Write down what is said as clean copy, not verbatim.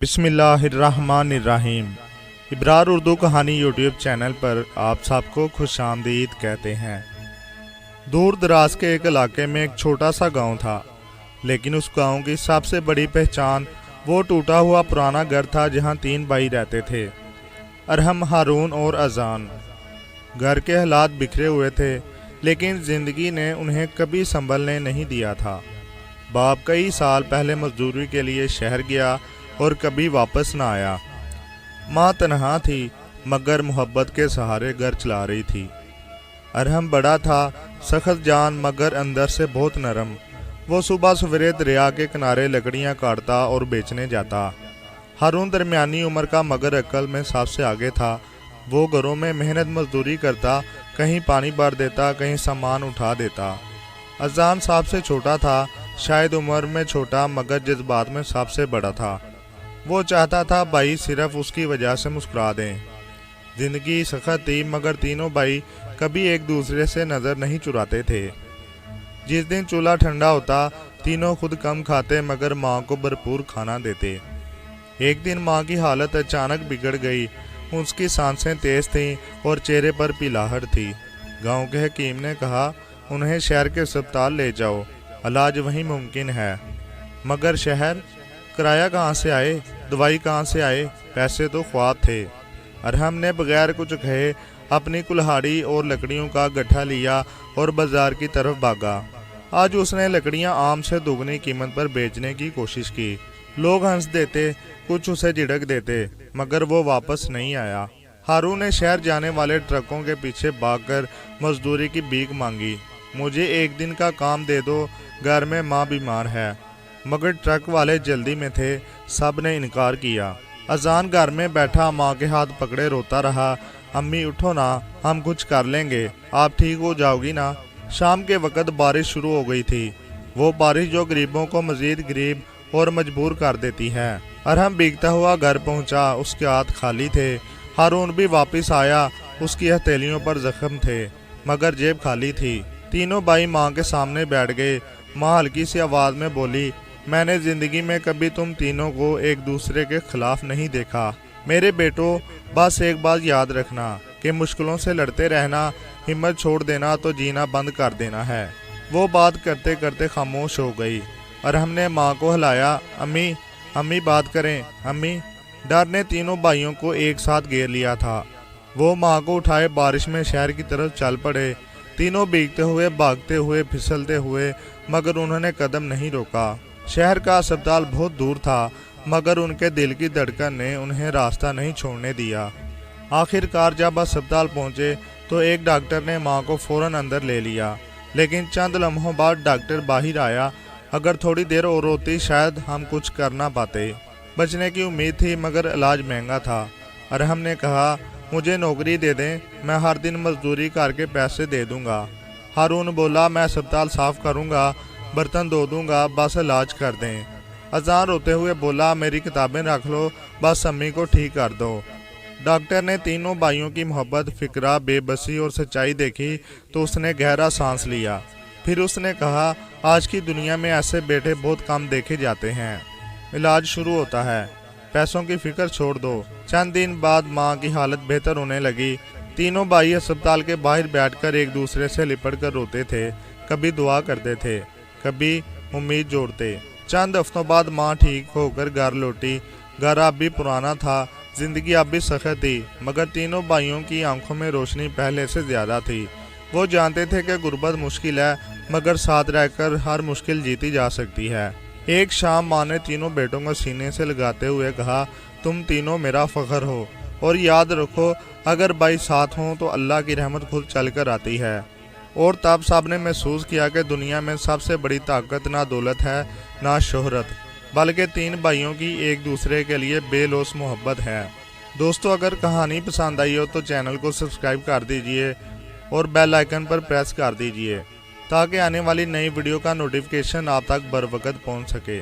बिस्मिल्लाहिर्रहमानिर्रहीम। इब्रार उर्दू कहानी YouTube channel पर आप सबको खुश आमदीद कहते हैं। दूर दराज के एक इलाके में एक छोटा सा गांव था, लेकिन उस गांव की सबसे बड़ी पहचान वो टूटा हुआ पुराना घर था जहां 3 भाई रहते थे, अरहम, हारून और अजान। घर के हालात बिखरे हुए थे, लेकिन ज़िंदगी ने उन्हें कभी संभलने नहीं दिया था। बाप कई साल पहले मजदूरी के लिए शहर गया और कभी वापस न आया। माँ तनहा थी, मगर मोहब्बत के सहारे घर चला रही थी। अरहम बड़ा था, सख्त जान मगर अंदर से बहुत नरम। वो सुबह सवेरे दरिया के किनारे लकड़ियाँ काटता और बेचने जाता। हारून दरमियानी उम्र का मगर अक्ल में सबसे आगे था। वो घरों में मेहनत मजदूरी करता, कहीं पानी भर देता, कहीं सामान उठा देता। अजान सबसे छोटा था, शायद उम्र में छोटा मगर जज्बात में सबसे बड़ा था। वो चाहता था भाई सिर्फ उसकी वजह से मुस्कुरा दें। जिंदगी सख्त थी, मगर तीनों भाई कभी एक दूसरे से नज़र नहीं चुराते थे। जिस दिन चूल्हा ठंडा होता, तीनों खुद कम खाते मगर माँ को भरपूर खाना देते। एक दिन माँ की हालत अचानक बिगड़ गई। उसकी सांसें तेज थीं और चेहरे पर पिलाहट थी। गांव के हकीम ने कहा, उन्हें शहर के अस्पताल ले जाओ, इलाज वहीं मुमकिन है। मगर शहर? किराया कहाँ से आए, दवाई कहाँ से आए? पैसे तो ख्वाब थे। अरहम ने बगैर कुछ कहे अपनी कुल्हाड़ी और लकड़ियों का गट्ठा लिया और बाजार की तरफ भागा। आज उसने लकड़ियाँ आम से दोगुनी कीमत पर बेचने की कोशिश की। लोग हंस देते, कुछ उसे झिड़क देते, मगर वो वापस नहीं आया। हारून ने शहर जाने वाले ट्रकों के पीछे भागकर मजदूरी की भीख मांगी। मुझे एक दिन का काम दे दो, घर में माँ बीमार है। मगर ट्रक वाले जल्दी में थे, सब ने इनकार किया। अजान घर में बैठा माँ के हाथ पकड़े रोता रहा, अम्मी उठो ना, हम कुछ कर लेंगे, आप ठीक हो जाओगी ना। शाम के वक्त बारिश शुरू हो गई थी, वो बारिश जो गरीबों को मजीद गरीब और मजबूर कर देती है। अरहम भीगता हुआ घर पहुंचा, उसके हाथ खाली थे। हारून भी वापस आया, उसकी हथेलियों पर जख्म थे, मगर जेब खाली थी। तीनों भाई माँ के सामने बैठ गए। माँ हल्की सी आवाज़ में बोली, मैंने ज़िंदगी में कभी तुम तीनों को एक दूसरे के खिलाफ नहीं देखा। मेरे बेटों, बस एक बात याद रखना कि मुश्किलों से लड़ते रहना, हिम्मत छोड़ देना तो जीना बंद कर देना है। वो बात करते करते खामोश हो गई और हमने माँ को हिलाया, अम्मी अम्मी बात करें, अम्मी। डर ने तीनों भाइयों को एक साथ घेर लिया था। वो माँ को उठाए बारिश में शहर की तरफ चल पड़े। तीनों भीगते हुए, भागते हुए, फिसलते हुए, मगर उन्होंने कदम नहीं रोका। शहर का अस्पताल बहुत दूर था, मगर उनके दिल की धड़कन ने उन्हें रास्ता नहीं छोड़ने दिया। आखिरकार जब अस्पताल पहुंचे तो एक डॉक्टर ने मां को फौरन अंदर ले लिया, लेकिन चंद लम्हों बाद डॉक्टर बाहर आया। अगर थोड़ी देर और होती शायद हम कुछ कर ना पाते। बचने की उम्मीद थी, मगर इलाज महंगा था। अरहम ने कहा, मुझे नौकरी दे दें, मैं हर दिन मजदूरी करके पैसे दे दूंगा। हारून बोला, मैं अस्पताल साफ करूंगा, बर्तन धो दूंगा, बस इलाज कर दें। अजान रोते हुए बोला, मेरी किताबें रख लो, बस अम्मी को ठीक कर दो। डॉक्टर ने तीनों भाइयों की मोहब्बत, फिक्रा, बेबसी और सच्चाई देखी तो उसने गहरा सांस लिया। फिर उसने कहा, आज की दुनिया में ऐसे बेटे बहुत कम देखे जाते हैं। इलाज शुरू होता है, पैसों की फिक्र छोड़ दो। चंद दिन बाद माँ की हालत बेहतर होने लगी। तीनों भाई अस्पताल के बाहर बैठकर एक दूसरे से लिपट कर रोते थे, कभी दुआ करते थे, कभी उम्मीद जोड़ते। चंद हफ्तों बाद माँ ठीक होकर घर लौटी। घर अब भी पुराना था, जिंदगी अब भी सख्त थी, मगर तीनों भाइयों की आंखों में रोशनी पहले से ज्यादा थी। वो जानते थे कि गुर्बत मुश्किल है, मगर साथ रहकर हर मुश्किल जीती जा सकती है। एक शाम माँ ने तीनों बेटों को सीने से लगाते हुए कहा, तुम तीनों मेरा फख्र हो, और याद रखो अगर भाई साथ हों तो अल्लाह की रहमत खुद चल कर आती है। और तब सब ने महसूस किया कि दुनिया में सबसे बड़ी ताकत ना दौलत है, ना शोहरत, बल्कि 3 भाइयों की एक दूसरे के लिए बेलौस मोहब्बत है। दोस्तों, अगर कहानी पसंद आई हो तो चैनल को सब्सक्राइब कर दीजिए और बेल आइकन पर प्रेस कर दीजिए, ताकि आने वाली नई वीडियो का नोटिफिकेशन आप तक बर वक्त पहुँच सके।